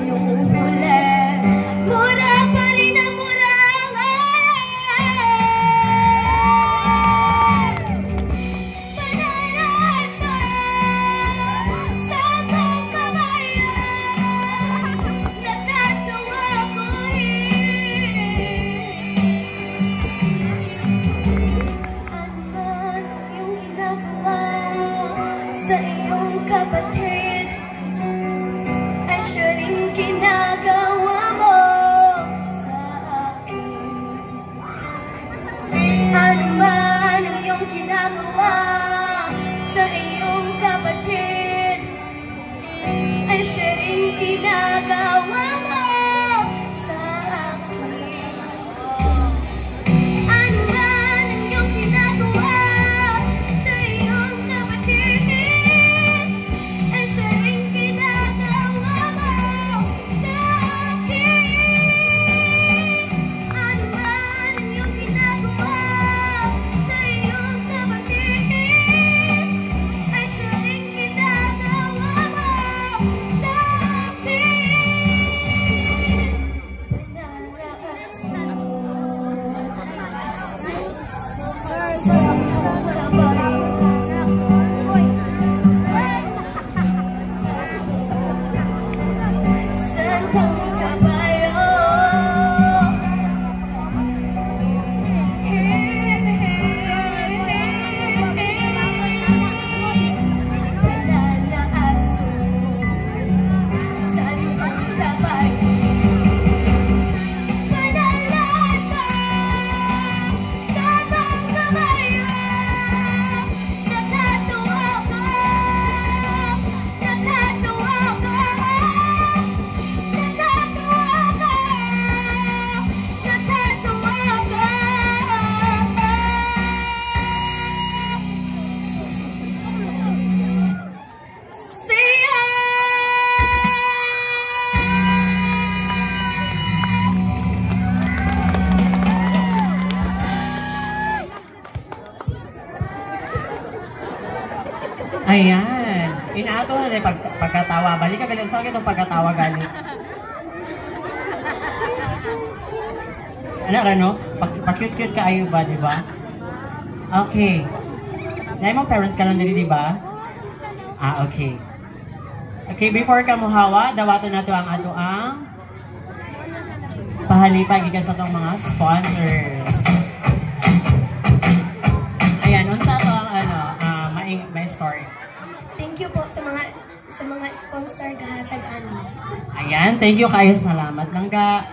inuhuli. Mura pa rin ang mura ang panalasa sa buong kabayo. Natatawa ko ano man yung ginagawa sa iyong kapatid ay siya rin ginagawa mo sa akin. Ano man ang iyong ginagawa sa iyong kapatid ay siya rin ginagawa mo sa akin. Ano man ang iyong ginagawa sa iyong kapatid ay siya rin ginagawa mo sa akin. Ano man ang iyong ginagawa sa iyong kapatid ay siya rin ginagawa mo sa akin. Santong kabayo, pananaaso, santong kabayo, panalasa, santong kabayo. Natatawa ko, natatawa ko, natatawa ko, natatawa ko. Siya! Ayan. Inato na yung pagkatawa. Balik ka galing. Saan itong pagkatawa galing? Ano, Rano? Pa-cute-cute ka ayo ba, di ba? Okay. Dahil mong parents ka lang dito, di ba? Ah, okay. Okay, before ka muhawa, dawato na to ang ato ang pahalipag ikan sa itong mga sponsors. Ayan, unsa to ang may story. Thank you po sa mga sponsor gahatag ani. Ayan, thank you kayo. Salamat lang ka.